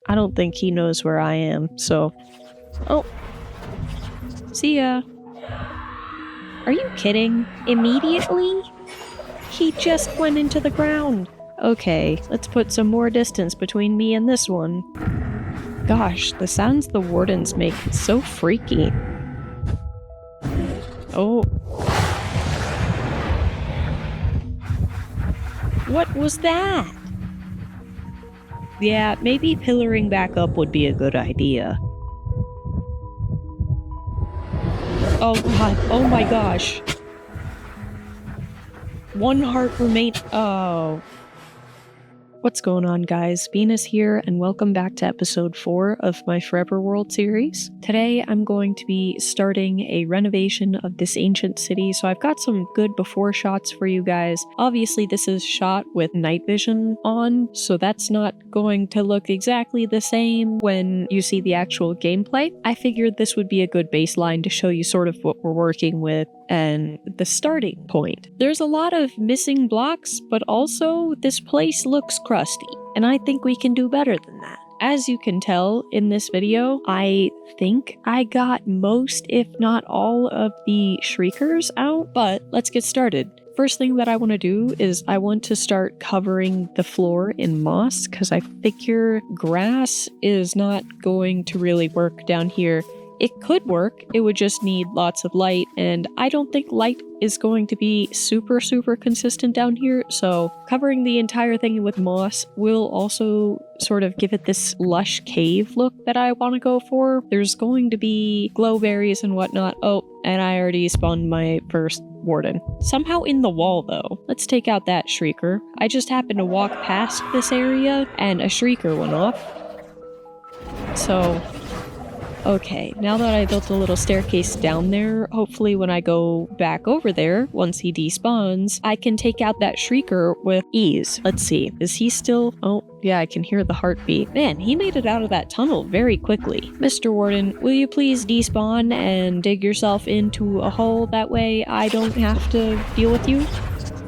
I don't think he knows where I am, so... Oh. See ya. Are you kidding? Immediately? He just went into the ground. Okay, let's put some more distance between me and this one. Gosh, the sounds the wardens make, it's so freaky. Oh. What was that? Yeah, maybe pillaring back up would be a good idea. Oh god, oh my gosh. One heart remained. Oh. What's going on, guys? Venus here, and welcome back to episode 4 of my Forever World series. Today, I'm going to be starting a renovation of this ancient city, so I've got some good before shots for you guys. Obviously, this is shot with night vision on, so that's not going to look exactly the same when you see the actual gameplay. I figured this would be a good baseline to show you sort of what we're working with and the starting point. There's a lot of missing blocks, but also this place looks crusty, and I think we can do better than that. As you can tell in this video, I think I got most, if not all, of the Shriekers out, but let's get started. First thing that I want to do is I want to start covering the floor in moss, because I figure grass is not going to really work down here. It could work, it would just need lots of light, and I don't think light is going to be super consistent down here, so covering the entire thing with moss will also sort of give it this lush cave look that I want to go for. There's going to be glowberries and whatnot. Oh, and I already spawned my first warden. Somehow in the wall, though. Let's take out that Shrieker. I just happened to walk past this area, and a Shrieker went off. So... okay, now that I built a little staircase down there, hopefully when I go back over there, once he despawns, I can take out that Shrieker with ease. Let's see, is he still... oh, yeah, I can hear the heartbeat. Man, he made it out of that tunnel very quickly. Mr. Warden, will you please despawn and dig yourself into a hole? That way I don't have to deal with you?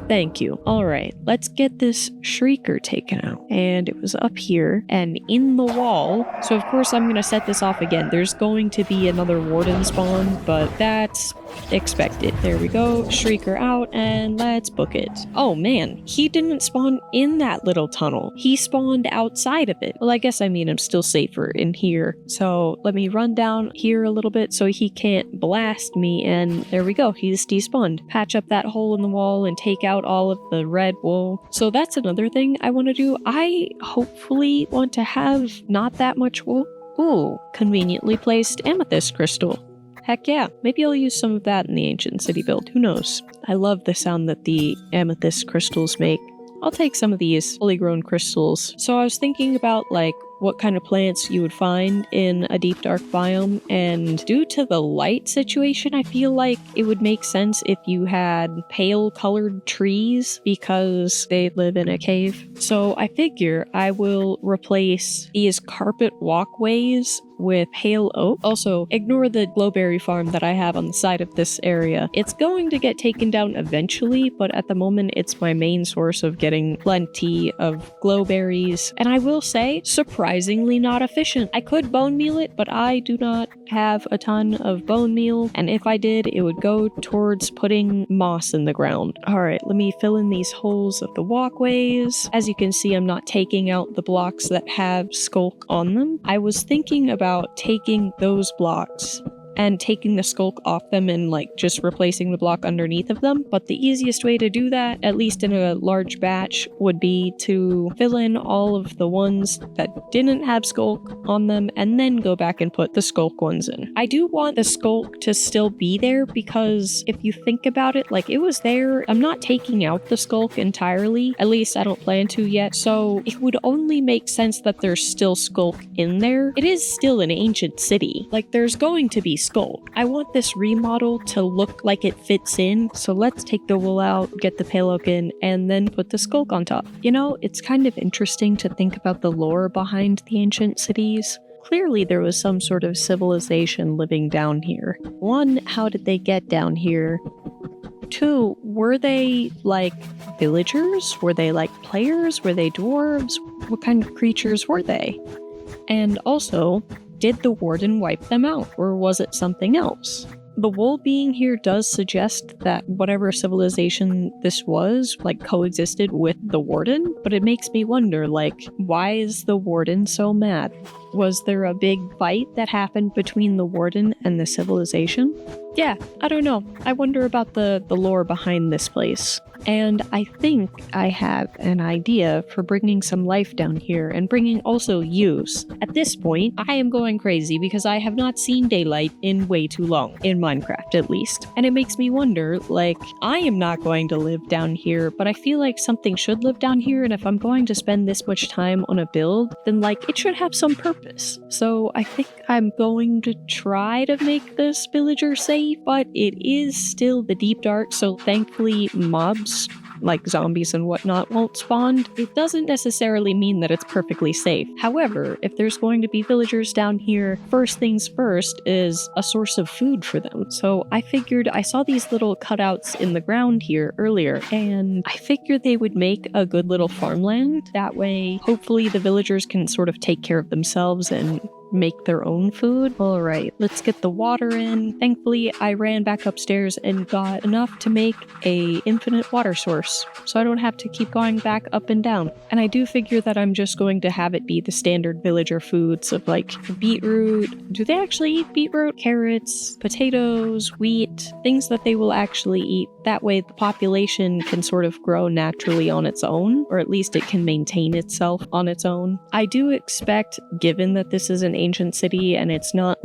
Thank you. Alright, let's get this Shrieker taken out. And it was up here and in the wall. So of course I'm gonna set this off again. There's going to be another warden spawn, but that's expected. There we go. Shrieker out, and let's book it. Oh man, he didn't spawn in that little tunnel. He spawned outside of it. Well, I guess I'm still safer in here. So let me run down here a little bit so he can't blast me, and there we go. He's despawned. Patch up that hole in the wall and take out all of the red wool. So that's another thing I want to do. I hopefully want to have not that much wool. Ooh, conveniently placed amethyst crystal. Heck yeah, maybe I'll use some of that in the ancient city build, who knows. I love the sound that the amethyst crystals make. I'll take some of these fully grown crystals. So I was thinking about like what kind of plants you would find in a deep dark biome, and due to the light situation, I feel like it would make sense if you had pale colored trees because they live in a cave. So I figure I will replace these carpet walkways with pale oak. Also, ignore the glowberry farm that I have on the side of this area. It's going to get taken down eventually, but at the moment it's my main source of getting plenty of glowberries. And I will say, surprisingly not efficient. I could bone meal it, but I do not have a ton of bone meal, and if I did, it would go towards putting moss in the ground. Alright, let me fill in these holes of the walkways. As you can see, I'm not taking out the blocks that have skulk on them. I was thinking about taking those blocks and taking the skulk off them and like just replacing the block underneath of them, but the easiest way to do that, at least in a large batch, would be to fill in all of the ones that didn't have skulk on them and then go back and put the skulk ones in. I do want the skulk to still be there because if you think about it, like it was there. I'm not taking out the skulk entirely, at least I don't plan to yet, so it would only make sense that there's still skulk in there. It is still an ancient city, like there's going to be skulk. I want this remodel to look like it fits in, so let's take the wool out, get the pale oak in, and then put the skulk on top. You know, it's kind of interesting to think about the lore behind the ancient cities. Clearly there was some sort of civilization living down here. 1, how did they get down here? 2, were they like villagers? Were they like players? Were they dwarves? What kind of creatures were they? And also, did the warden wipe them out, or was it something else? The wool being here does suggest that whatever civilization this was, coexisted with the warden, but it makes me wonder, why is the warden so mad? Was there a big fight that happened between the warden and the civilization? Yeah, I don't know. I wonder about the lore behind this place. And I think I have an idea for bringing some life down here and bringing also use. At this point, I am going crazy because I have not seen daylight in way too long, in Minecraft at least. And it makes me wonder, I am not going to live down here, but I feel like something should live down here, and if I'm going to spend this much time on a build, then it should have some purpose. So I think I'm going to try to make this villager safe, but it is still the deep dark, so thankfully mobs like zombies and whatnot won't spawn. It doesn't necessarily mean that it's perfectly safe. However, if there's going to be villagers down here, first things first is a source of food for them. So I figured, I saw these little cutouts in the ground here earlier, and I figured they would make a good little farmland. That way, hopefully the villagers can sort of take care of themselves and make their own food. All right, let's get the water in. Thankfully, I ran back upstairs and got enough to make a infinite water source, so I don't have to keep going back up and down. And I do figure that I'm just going to have it be the standard villager foods of beetroot. Do they actually eat beetroot? Carrots, potatoes, wheat, things that they will actually eat. That way the population can sort of grow naturally on its own, or at least it can maintain itself on its own. I do expect, given that this is an ancient city and it's not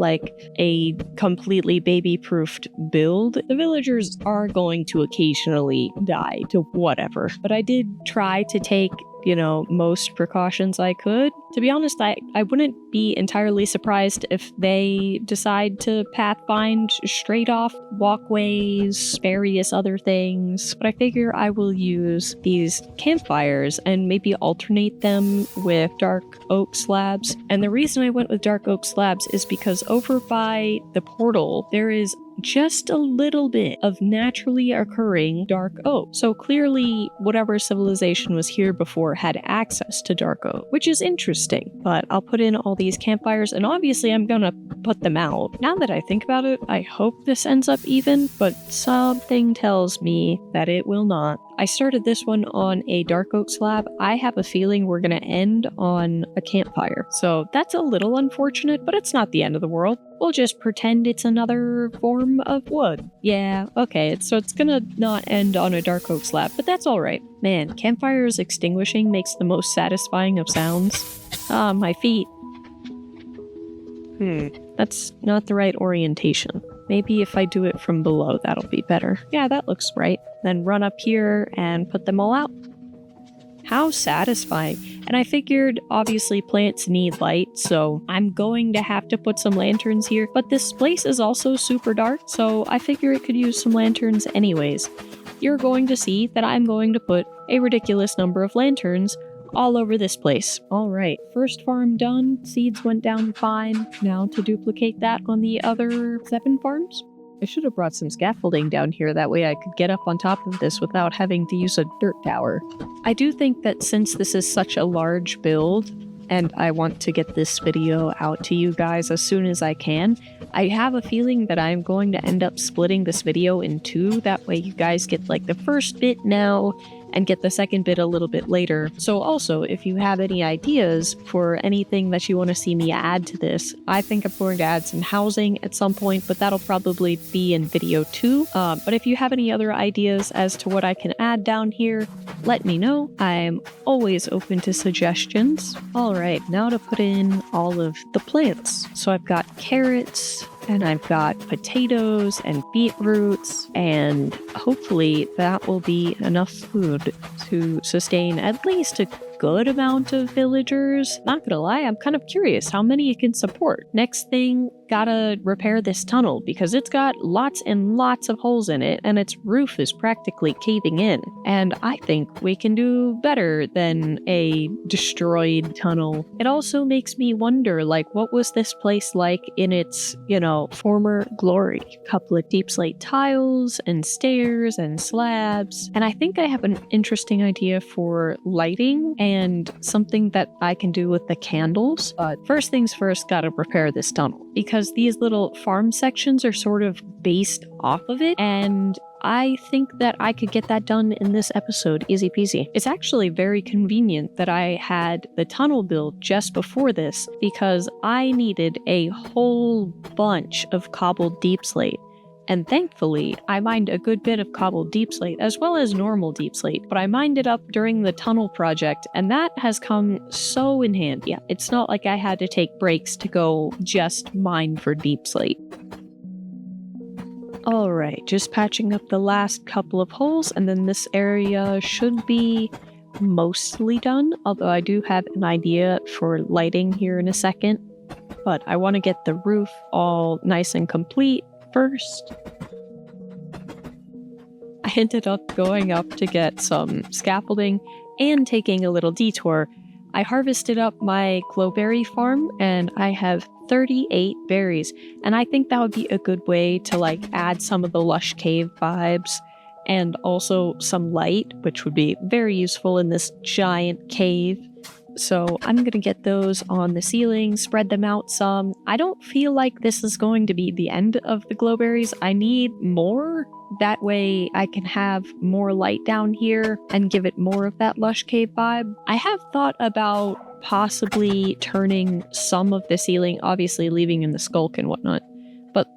a completely baby-proofed build, the villagers are going to occasionally die to whatever. But I did try to take most precautions I could. To be honest, I wouldn't be entirely surprised if they decide to pathfind straight off walkways, various other things, but I figure I will use these campfires and maybe alternate them with dark oak slabs. And the reason I went with dark oak slabs is because over by the portal, there is just a little bit of naturally occurring dark oak. So clearly, whatever civilization was here before had access to dark oak, which is interesting. But I'll put in all these campfires, and obviously I'm gonna put them out. Now that I think about it, I hope this ends up even, but something tells me that it will not. I started this one on a dark oak slab. I have a feeling we're gonna end on a campfire. So that's a little unfortunate, but it's not the end of the world. We'll just pretend it's another form of wood. Yeah, okay, so it's gonna not end on a dark oak slab, but that's alright. Man, campfires extinguishing makes the most satisfying of sounds. Ah, my feet. That's not the right orientation. Maybe if I do it from below, that'll be better. Yeah, that looks right. Then run up here and put them all out. How satisfying. And I figured, obviously, plants need light, so I'm going to have to put some lanterns here. But this place is also super dark, so I figure it could use some lanterns anyways. You're going to see that I'm going to put a ridiculous number of lanterns all over this place. Alright, first farm done. Seeds went down fine. Now to duplicate that on the other 7 farms. I should have brought some scaffolding down here, that way I could get up on top of this without having to use a dirt tower. I do think that since this is such a large build, and I want to get this video out to you guys as soon as I can, I have a feeling that I'm going to end up splitting this video in 2, that way you guys get the first bit now, and get the second bit a little bit later. So also, if you have any ideas for anything that you want to see me add to this, I think I'm going to add some housing at some point, but that'll probably be in video 2. But if you have any other ideas as to what I can add down here, let me know. I'm always open to suggestions. Alright, now to put in all of the plants. So I've got carrots, and I've got potatoes and beetroots, and hopefully that will be enough food to sustain at least a good amount of villagers. Not gonna lie, I'm kind of curious how many it can support. Next thing, gotta repair this tunnel because it's got lots and lots of holes in it and its roof is practically caving in. And I think we can do better than a destroyed tunnel. It also makes me wonder, like, what was this place like in its, former glory? A couple of deep slate tiles and stairs and slabs. And I think I have an interesting idea for lighting and something that I can do with the candles. But first things first, gotta repair this tunnel because these little farm sections are sort of based off of it, and I think that I could get that done in this episode, easy peasy. It's actually very convenient that I had the tunnel built just before this because I needed a whole bunch of cobbled deep slate. And thankfully, I mined a good bit of cobbled deep slate as well as normal deep slate, but I mined it up during the tunnel project, and that has come so in handy. Yeah, it's not like I had to take breaks to go just mine for deep slate. Alright, just patching up the last couple of holes, and then this area should be mostly done, although I do have an idea for lighting here in a second. But I want to get the roof all nice and complete first. I ended up going up to get some scaffolding and taking a little detour. I harvested up my glowberry farm and I have 38 berries, and I think that would be a good way to add some of the lush cave vibes and also some light, which would be very useful in this giant cave. So I'm going to get those on the ceiling, spread them out some. I don't feel like this is going to be the end of the glowberries. I need more. That way I can have more light down here and give it more of that lush cave vibe. I have thought about possibly turning some of the ceiling, obviously leaving in the skulk and whatnot, but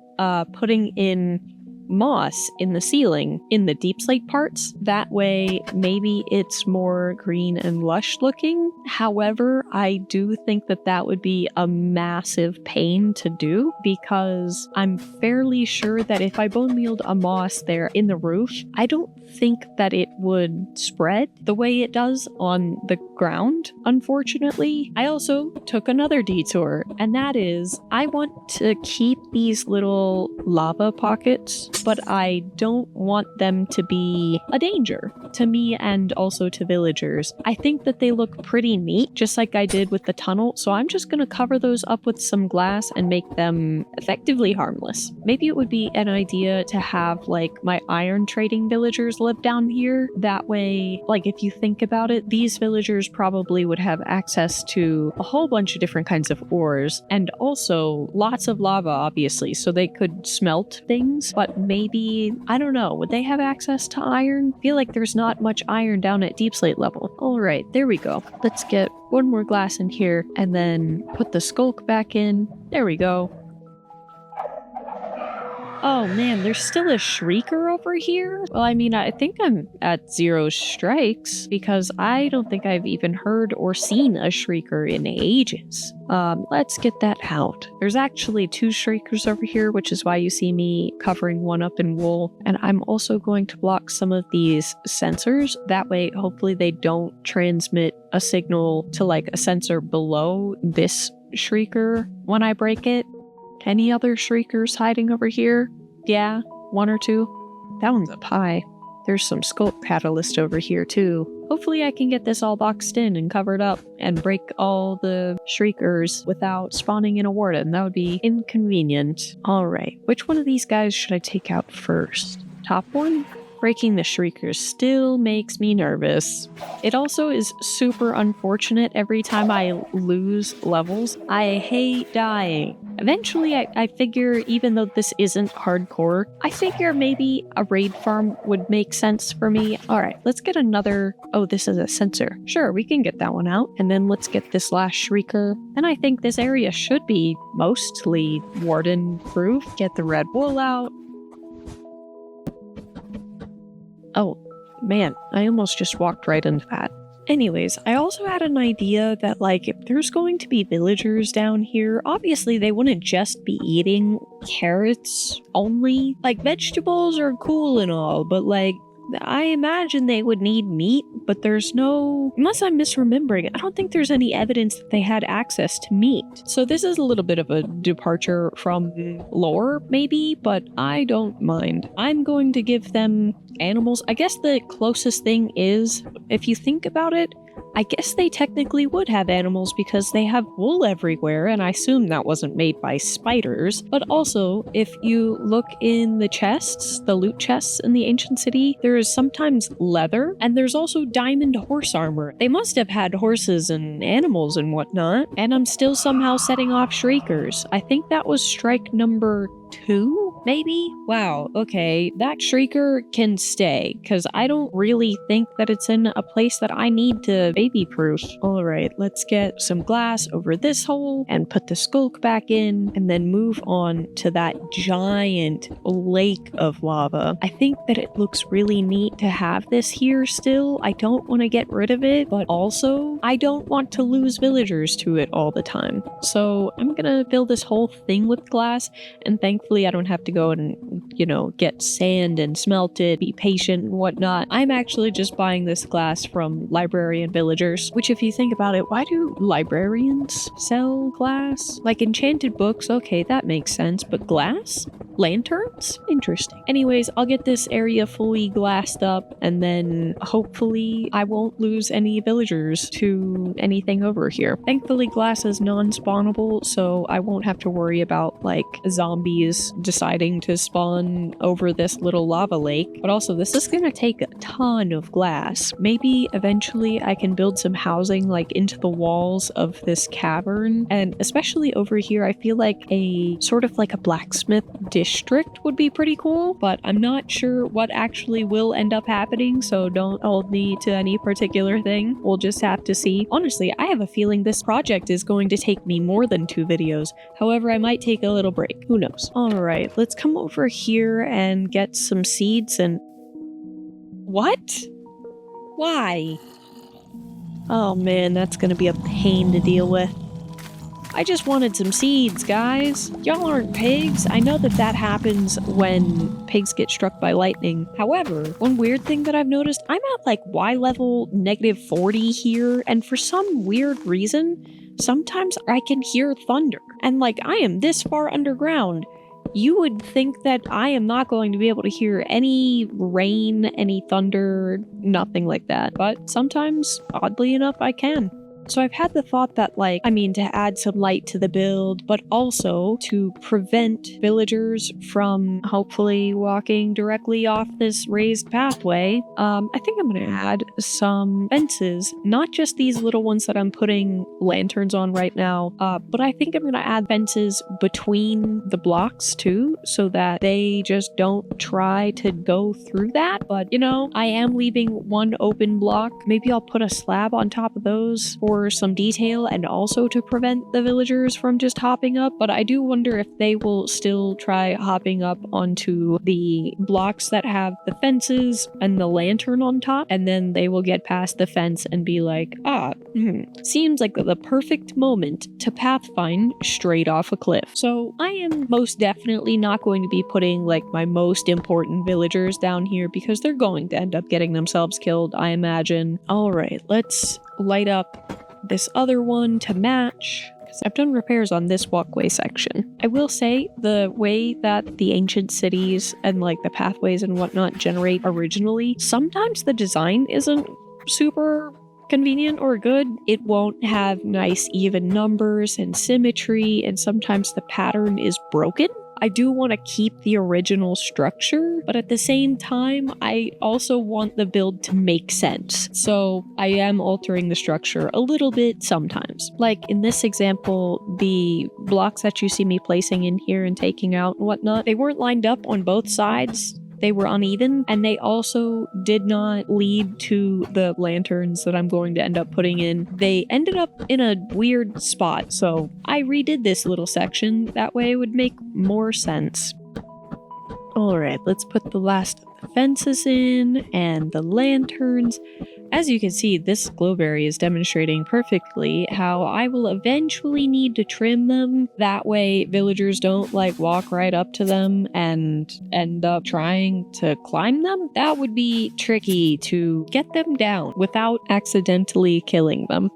putting in moss in the ceiling in the deep slate parts. That way maybe it's more green and lush looking. However, I do think that that would be a massive pain to do because I'm fairly sure that if I bone mealed a moss there in the roof, I don't think that it would spread the way it does on the ground, unfortunately. I also took another detour, and that is I want to keep these little lava pockets, but I don't want them to be a danger to me and also to villagers. I think that they look pretty neat, just like I did with the tunnel, so I'm just going to cover those up with some glass and make them effectively harmless. Maybe it would be an idea to have my iron trading villagers live down here. That way, if you think about it, these villagers probably would have access to a whole bunch of different kinds of ores and also lots of lava, obviously, so they could smelt things, but maybe, I don't know, would they have access to iron? I feel like there's not much iron down at deep slate level. Alright, there we go. Let's get one more glass in here and then put the skulk back in. There we go. Oh man, there's still a Shrieker over here? Well, I think I'm at 0 strikes because I don't think I've even heard or seen a Shrieker in ages. Let's get that out. There's actually 2 Shriekers over here, which is why you see me covering one up in wool. And I'm also going to block some of these sensors. That way, hopefully they don't transmit a signal to a sensor below this Shrieker when I break it. Any other Shriekers hiding over here? Yeah, 1 or 2. That one's up high. There's some sculpt catalyst over here too. Hopefully I can get this all boxed in and covered up and break all the Shriekers without spawning in a warden. That would be inconvenient. Alright, which one of these guys should I take out first? Top one? Breaking the Shriekers still makes me nervous. It also is super unfortunate every time I lose levels. I hate dying. Eventually, I figure, even though this isn't hardcore, I figure maybe a raid farm would make sense for me. Alright, let's get another... Oh, this is a sensor. Sure, we can get that one out. And then let's get this last Shrieker. And I think this area should be mostly warden-proof. Get the red wool out. Oh, man, I almost just walked right into that. Anyways, I also had an idea that, if there's going to be villagers down here, obviously they wouldn't just be eating carrots only. Vegetables are cool and all, but, I imagine they would need meat, but there's no... Unless I'm misremembering, I don't think there's any evidence that they had access to meat. So this is a little bit of a departure from lore, maybe, but I don't mind. I'm going to give them animals. I guess the closest thing is, if you think about it, I guess they technically would have animals because they have wool everywhere, and I assume that wasn't made by spiders. But also, if you look in the chests, the loot chests in the ancient city, there is sometimes leather, and there's also diamond horse armor. They must have had horses and animals and whatnot. And I'm still somehow setting off Shriekers. I think that was strike number 2, maybe? Wow, okay, that Shrieker can stay, because I don't really think that it's in a place that I need to baby-proof. Alright, let's get some glass over this hole, and put the skulk back in, and then move on to that giant lake of lava. I think that it looks really neat to have this here still. I don't want to get rid of it, but also, I don't want to lose villagers to it all the time. So, I'm gonna fill this whole thing with glass, and thankfully I don't have to go and, get sand and smelt it, be patient and whatnot. I'm actually just buying this glass from librarian villagers, which if you think about it, why do librarians sell glass? Like enchanted books, okay, that makes sense, but glass? Lanterns? Interesting. Anyways, I'll get this area fully glassed up, and then hopefully I won't lose any villagers to anything over here. Thankfully, glass is non-spawnable, so I won't have to worry about, like, zombies deciding to spawn over this little lava lake. But also, this is gonna take a ton of glass. Maybe eventually I can build some housing, like, into the walls of this cavern, and especially over here, I feel like a sort of like a blacksmith district would be pretty cool, but I'm not sure what actually will end up happening, so don't hold me to any particular thing. We'll just have to see. Honestly, I have a feeling this project is going to take me more than 2 videos. However, I might take a little break. Who knows? Alright, let's come over here and get some seeds and... What? Why? Oh man, that's gonna be a pain to deal with. I just wanted some seeds, guys. Y'all aren't pigs. I know that that happens when pigs get struck by lightning. However, one weird thing that I've noticed, I'm at like Y level -40 here, and for some weird reason, sometimes I can hear thunder. And like, I am this far underground. You would think that I am not going to be able to hear any rain, any thunder, nothing like that. But sometimes, oddly enough, I can. So I've had the thought that, like, to add some light to the build, but also to prevent villagers from hopefully walking directly off this raised pathway. I think I'm gonna add some fences, not just these little ones that I'm putting lanterns on right now, but I think I'm gonna add fences between the blocks too, so that they just don't try to go through that. But, I am leaving one open block. Maybe I'll put a slab on top of those for some detail and also to prevent the villagers from just hopping up, but I do wonder if they will still try hopping up onto the blocks that have the fences and the lantern on top, and then they will get past the fence and be like, seems like the perfect moment to pathfind straight off a cliff. So I am most definitely not going to be putting like my most important villagers down here because they're going to end up getting themselves killed, I imagine. Alright, let's light up this other one to match, because I've done repairs on this walkway section. I will say the way that the ancient cities and like the pathways and whatnot generate originally, sometimes the design isn't super convenient or good. It won't have nice even numbers and symmetry, and sometimes the pattern is broken. I do want to keep the original structure, but at the same time, I also want the build to make sense. So I am altering the structure a little bit sometimes. Like in this example, the blocks that you see me placing in here and taking out and whatnot, they weren't lined up on both sides. They were uneven, and they also did not lead to the lanterns that I'm going to end up putting in. They ended up in a weird spot, so I redid this little section. That way it would make more sense. Alright, let's put the last of the fences in, and the lanterns, As you can see, this glowberry is demonstrating perfectly how I will eventually need to trim them. That way villagers don't like walk right up to them and end up trying to climb them. That would be tricky to get them down without accidentally killing them.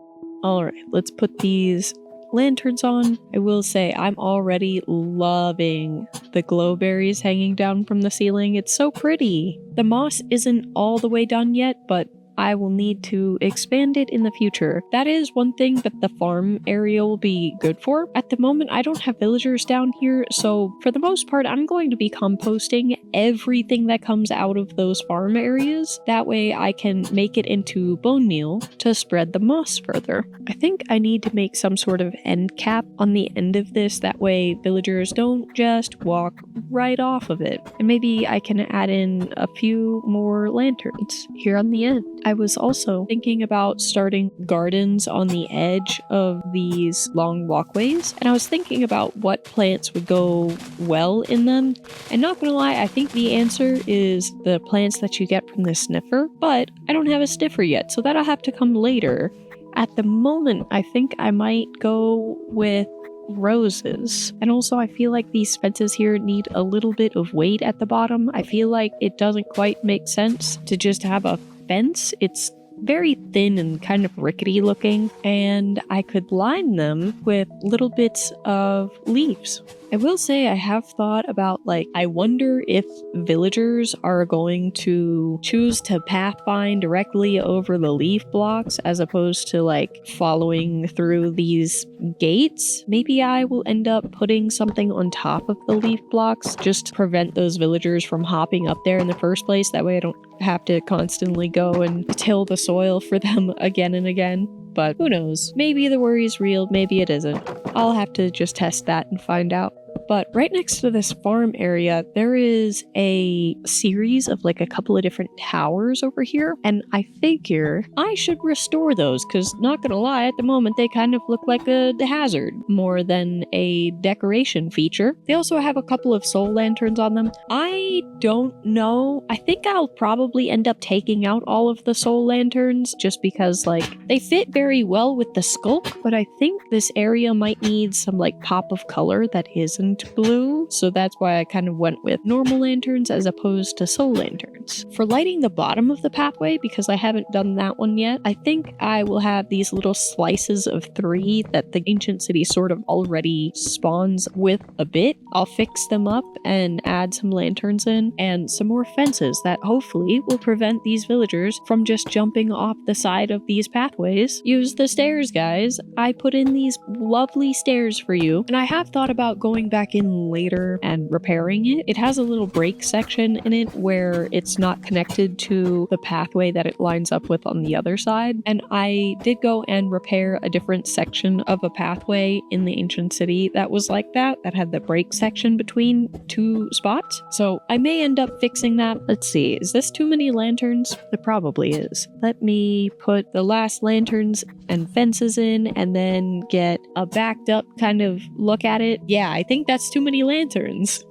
Alright, let's put these lanterns on. I will say I'm already loving the glowberries hanging down from the ceiling. It's so pretty. The moss isn't all the way done yet, but I will need to expand it in the future. That is one thing that the farm area will be good for. At the moment, I don't have villagers down here, so for the most part, I'm going to be composting everything that comes out of those farm areas. That way I can make it into bone meal to spread the moss further. I think I need to make some sort of end cap on the end of this. That way villagers don't just walk right off of it. And maybe I can add in a few more lanterns here on the end. I was also thinking about starting gardens on the edge of these long walkways, and I was thinking about what plants would go well in them. And not gonna lie, I think the answer is the plants that you get from the sniffer, but I don't have a sniffer yet, so that'll have to come later. At the moment, I think I might go with roses. And also I feel like these fences here need a little bit of weight at the bottom. I feel like it doesn't quite make sense to just have a fence. It's very thin and kind of rickety looking, and I could line them with little bits of leaves. I will say I have thought about, I wonder if villagers are going to choose to pathfind directly over the leaf blocks as opposed to following through these gates. Maybe I will end up putting something on top of the leaf blocks just to prevent those villagers from hopping up there in the first place. That way I don't have to constantly go and till the soil for them again and again. But who knows? Maybe the worry's real, maybe it isn't. I'll have to just test that and find out. But right next to this farm area, there is a series of a couple of different towers over here. And I figure I should restore those because, not gonna lie, at the moment they kind of look like a hazard more than a decoration feature. They also have a couple of soul lanterns on them. I don't know. I think I'll probably end up taking out all of the soul lanterns just because they fit very well with the sculk, but I think this area might need some pop of color that isn't blue, so that's why I kind of went with normal lanterns as opposed to soul lanterns. For lighting the bottom of the pathway, because I haven't done that one yet, I think I will have these little slices of 3 that the ancient city sort of already spawns with a bit. I'll fix them up and add some lanterns in and some more fences that hopefully will prevent these villagers from just jumping off the side of these pathways. Use the stairs, guys. I put in these lovely stairs for you, and I have thought about going back in later and repairing it. It has a little break section in it where it's not connected to the pathway that it lines up with on the other side. And I did go and repair a different section of a pathway in the ancient city that was like that had the break section between 2 spots. So I may end up fixing that. Let's see, is this too many lanterns? It probably is. Let me put the last lanterns and fences in and then get a backed up kind of look at it. Yeah, I think that's too many lanterns.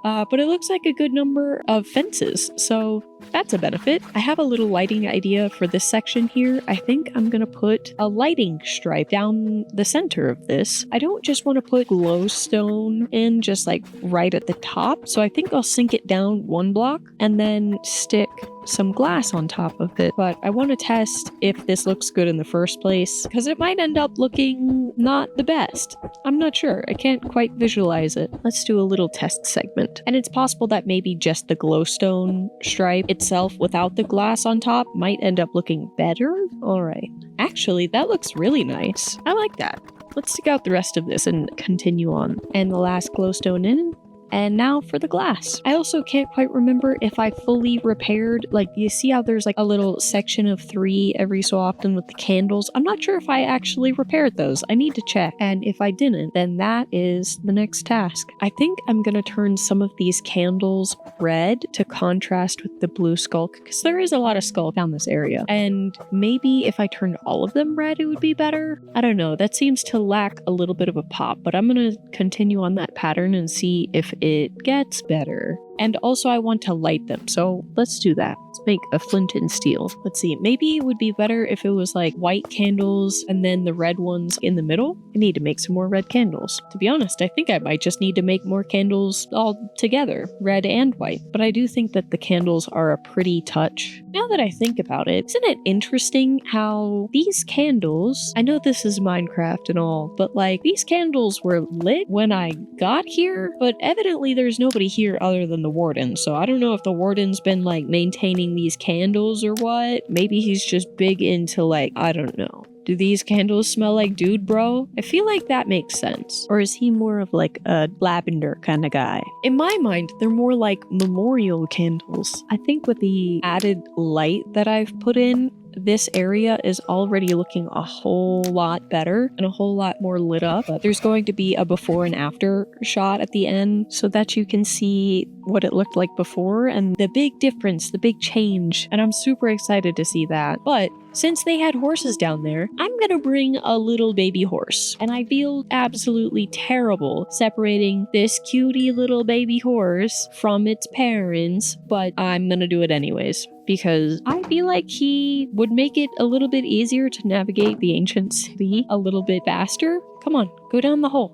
But it looks like a good number of fences, so that's a benefit. I have a little lighting idea for this section here. I think I'm gonna put a lighting stripe down the center of this. I don't just want to put glowstone in just right at the top, so I think I'll sink it down 1 block and then stick some glass on top of it. But I want to test if this looks good in the first place, because it might end up looking not the best. I'm not sure. I can't quite visualize it. Let's do a little test segment. And it's possible that maybe just the glowstone stripe itself without the glass on top might end up looking better. Alright. Actually, that looks really nice. I like that. Let's stick out the rest of this and continue on. And the last glowstone in. And now for the glass. I also can't quite remember if I fully repaired, you see how there's a little section of 3 every so often with the candles? I'm not sure if I actually repaired those. I need to check. And if I didn't, then that is the next task. I think I'm gonna turn some of these candles red to contrast with the blue skulk, because there is a lot of skulk down this area. And maybe if I turned all of them red, it would be better. I don't know. That seems to lack a little bit of a pop, but I'm gonna continue on that pattern and see if it gets better. And also I want to light them, so let's do that. Let's make a flint and steel. Let's see, maybe it would be better if it was like white candles and then the red ones in the middle. I need to make some more red candles. To be honest, I think I might just need to make more candles all together, red and white. But I do think that the candles are a pretty touch. Now that I think about it, isn't it interesting how these candles, I know this is Minecraft and all, but like these candles were lit when I got here, but evidently there's nobody here other than the warden. So I don't know if the warden's been like maintaining these candles or what. Maybe he's just big into like, I don't know. Do these candles smell like dude, bro? I feel like that makes sense. Or is he more of like a lavender kind of guy? In my mind, they're more like memorial candles. I think with the added light that I've put in, this area is already looking a whole lot better and a whole lot more lit up. There's going to be a before and after shot at the end so that you can see what it looked like before and the big difference, the big change. And I'm super excited to see that. But since they had horses down there, I'm gonna bring a little baby horse. And I feel absolutely terrible separating this cutie little baby horse from its parents, but I'm gonna do it anyways. Because I feel like he would make it a little bit easier to navigate the ancient city a little bit faster. Come on, go down the hole.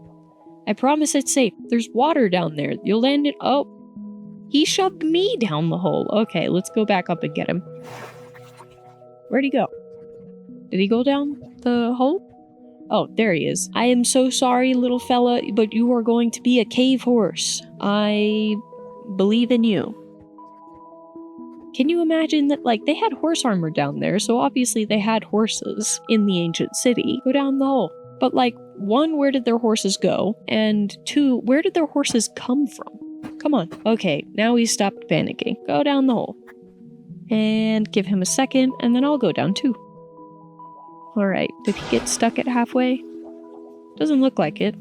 I promise it's safe. There's water down there. You'll land it. Oh, he shoved me down the hole. Okay, let's go back up and get him. Where'd he go? Did he go down the hole? Oh, there he is. I am so sorry, little fella, but you are going to be a cave horse. I believe in you. Can you imagine that, like, they had horse armor down there, so obviously they had horses in the ancient city. Go down the hole. But, like, one, where did their horses go? And two, where did their horses come from? Come on. Okay, now he's stopped panicking. Go down the hole. And give him a second, and then I'll go down too. Alright, did he get stuck at halfway? Doesn't look like it.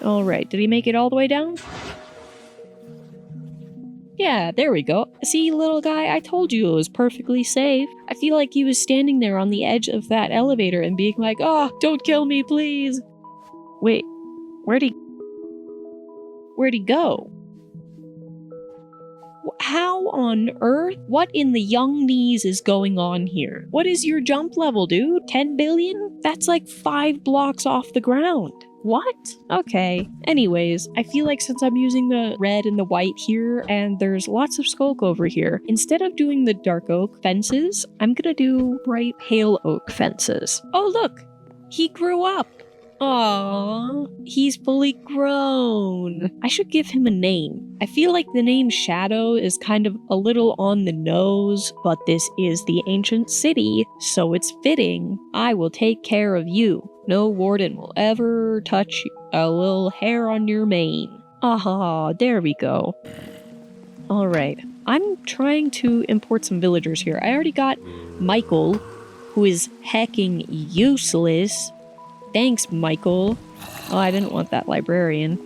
Alright, did he make it all the way down? Yeah, there we go. See, little guy, I told you it was perfectly safe. I feel like he was standing there on the edge of that elevator and being like, "Oh, don't kill me, please." Wait, where'd he go? How on earth? What in the young knees is going on here? What is your jump level, dude? 10 billion? That's like 5 blocks off the ground. What? Okay. Anyways, I feel like since I'm using the red and the white here, and there's lots of skulk over here, instead of doing the dark oak fences, I'm gonna do bright pale oak fences. Oh, look! He grew up! Aww, he's fully grown. I should give him a name. I feel like the name Shadow is kind of a little on the nose, but this is the ancient city, so it's fitting. I will take care of you. No warden will ever touch a little hair on your mane. Aha, there we go. Alright, I'm trying to import some villagers here. I already got Michael, who is hecking useless. Thanks, Michael. Oh, I didn't want that librarian.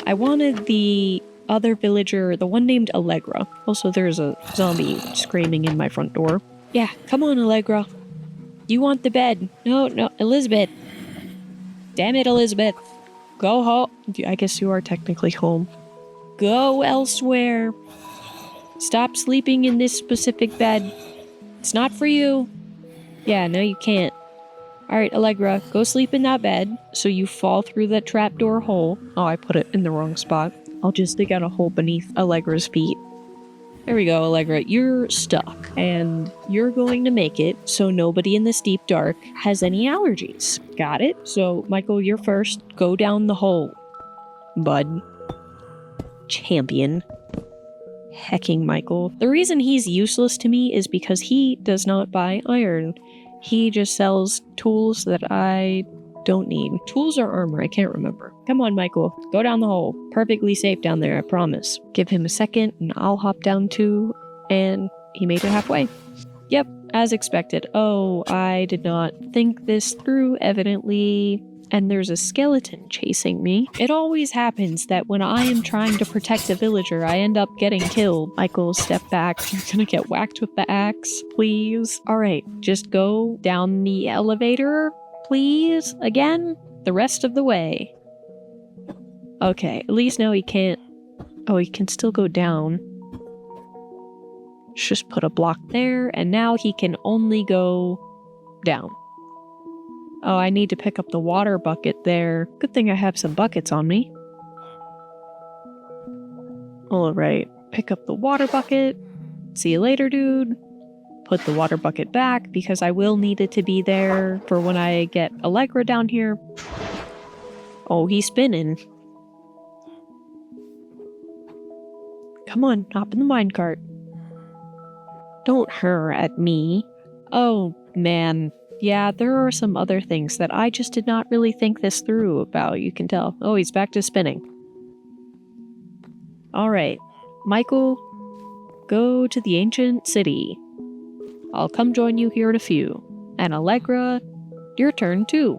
I wanted the other villager, the one named Allegra. Also, there's a zombie screaming in my front door. Yeah, come on, Allegra. You want the bed. No, Elizabeth. Damn it, Elizabeth. Go home. I guess you are technically home. Go elsewhere. Stop sleeping in this specific bed. It's not for you. Yeah, no, you can't. Alright, Allegra, go sleep in that bed so you fall through that trapdoor hole. Oh, I put it in the wrong spot. I'll just dig out a hole beneath Allegra's feet. There we go, Allegra. You're stuck, and you're going to make it so nobody in this deep dark has any allergies. Got it? So, Michael, you're first. Go down the hole, bud. Champion. Hecking Michael. The reason he's useless to me is because he does not buy iron. He just sells tools that I don't need. Tools or armor, I can't remember. Come on, Michael. Go down the hole. Perfectly safe down there, I promise. Give him a second, and I'll hop down too. And he made it halfway. Yep, as expected. Oh, I did not think this through, evidently. And there's a skeleton chasing me. It always happens that when I am trying to protect a villager, I end up getting killed. Michael, step back. You're gonna get whacked with the axe, please. Alright, just go down the elevator, please. Again, the rest of the way. Okay, at least now he can't... Oh, he can still go down. Just put a block there, and now he can only go down. Oh, I need to pick up the water bucket there. Good thing I have some buckets on me. Alright, pick up the water bucket. See you later, dude. Put the water bucket back, because I will need it to be there for when I get Allegra down here. Oh, he's spinning. Come on, hop in the minecart. Don't hurr at me. Oh, man. Yeah, there are some other things that I just did not really think this through about, you can tell. Oh, he's back to spinning. Alright, Michael, go to the ancient city. I'll come join you here in a few. And Allegra, your turn too.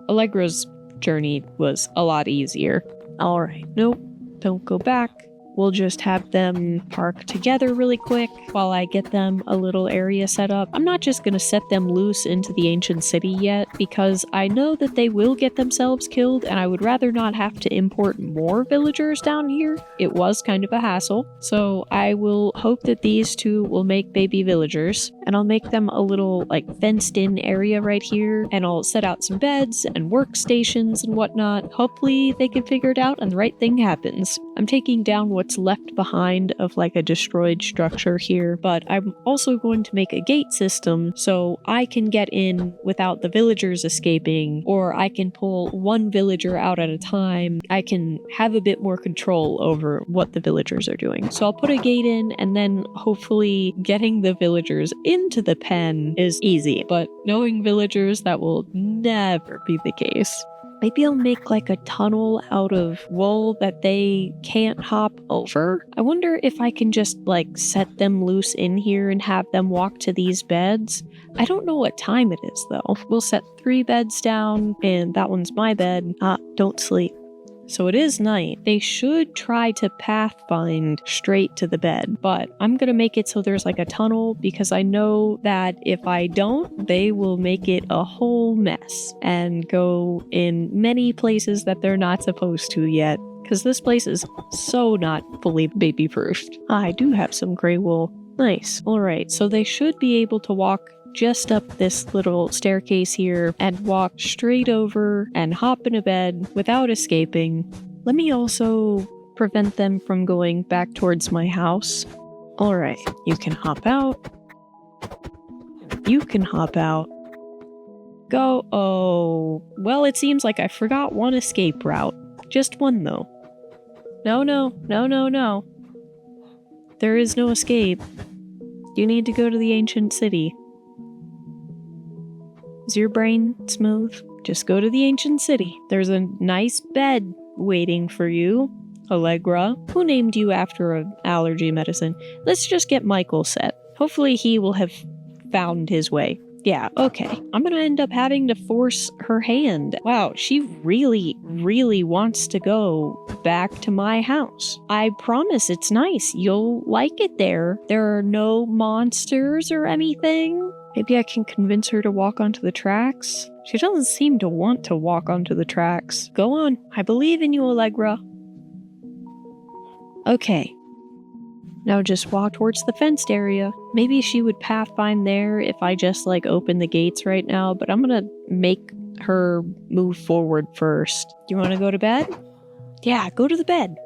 Allegra's journey was a lot easier. Alright, nope, don't go back. We'll just have them park together really quick while I get them a little area set up. I'm not just gonna set them loose into the ancient city yet, because I know that they will get themselves killed, and I would rather not have to import more villagers down here. It was kind of a hassle, so I will hope that these two will make baby villagers, and I'll make them a little like fenced in area right here, and I'll set out some beds and workstations and whatnot. Hopefully they can figure it out and the right thing happens. I'm taking down what's left behind of like a destroyed structure here, but I'm also going to make a gate system so I can get in without the villagers escaping, or I can pull one villager out at a time. I can have a bit more control over what the villagers are doing. So I'll put a gate in, and then hopefully getting the villagers into the pen is easy, but knowing villagers, that will never be the case. Maybe I'll make like a tunnel out of wool that they can't hop over. I wonder if I can just like set them loose in here and have them walk to these beds. I don't know what time it is though. We'll set 3 beds down, and that one's my bed. Don't sleep. So it is night. They should try to pathfind straight to the bed, but I'm gonna make it so there's like a tunnel, because I know that if I don't, they will make it a whole mess and go in many places that they're not supposed to yet, because this place is so not fully baby-proofed. I do have some gray wool. Nice. Alright, so they should be able to walk just up this little staircase here and walk straight over and hop in a bed without escaping. Let me also prevent them from going back towards my house. Alright, you can hop out. You can hop out. Go. Oh, well, it seems like I forgot one escape route. Just one though. No. There is no escape. You need to go to the ancient city. Is your brain smooth? Just go to the ancient city. There's a nice bed waiting for you, Allegra. Who named you after an allergy medicine? Let's just get Michael set. Hopefully he will have found his way. Yeah, okay. I'm gonna end up having to force her hand. Wow, she really, really wants to go back to my house. I promise it's nice. You'll like it there. There are no monsters or anything. Maybe I can convince her to walk onto the tracks? She doesn't seem to want to walk onto the tracks. Go on. I believe in you, Allegra. Okay. Now just walk towards the fenced area. Maybe she would pathfind there if I just like open the gates right now, but I'm gonna make her move forward first. Do you want to go to bed? Yeah, go to the bed.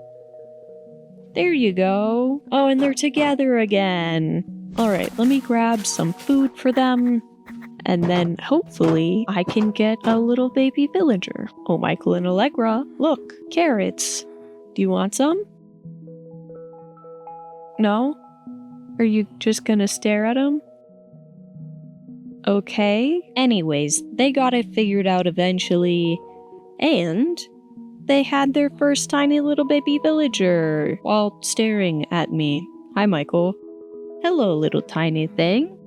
There you go. Oh, and they're together again. Alright, let me grab some food for them, and then hopefully I can get a little baby villager. Oh, Michael and Allegra, look, carrots. Do you want some? No? Are you just gonna stare at them? Okay. Anyways, they got it figured out eventually, and they had their first tiny little baby villager while staring at me. Hi, Michael. Hello, little tiny thing.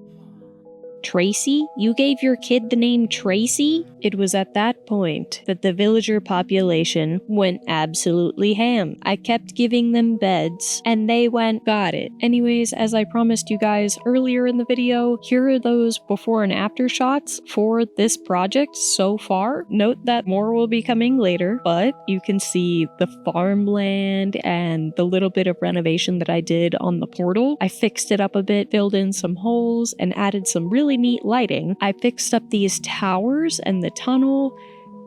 Tracy? You gave your kid the name Tracy? It was at that point that the villager population went absolutely ham. I kept giving them beds, and they went, got it. Anyways, as I promised you guys earlier in the video, here are those before and after shots for this project so far. Note that more will be coming later, but you can see the farmland and the little bit of renovation that I did on the portal. I fixed it up a bit, filled in some holes, and added some really neat lighting. I fixed up these towers and the tunnel.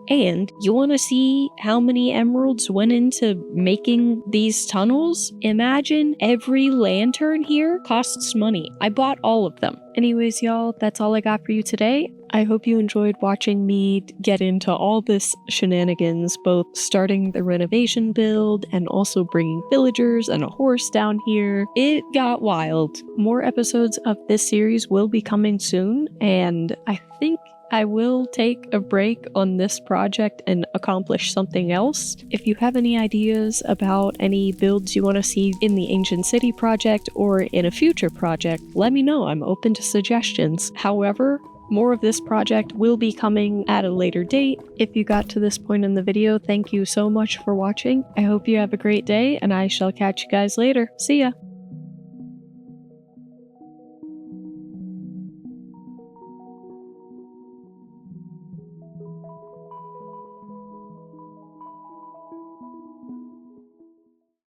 And you want to see how many emeralds went into making these tunnels? Imagine every lantern here costs money. I bought all of them. Anyways, y'all, that's all I got for you today. I hope you enjoyed watching me get into all this shenanigans, both starting the renovation build and also bringing villagers and a horse down here. It got wild. More episodes of this series will be coming soon, and I think I will take a break on this project and accomplish something else. If you have any ideas about any builds you want to see in the Ancient City project or in a future project, let me know. I'm open to suggestions. However, more of this project will be coming at a later date. If you got to this point in the video, thank you so much for watching. I hope you have a great day, and I shall catch you guys later. See ya!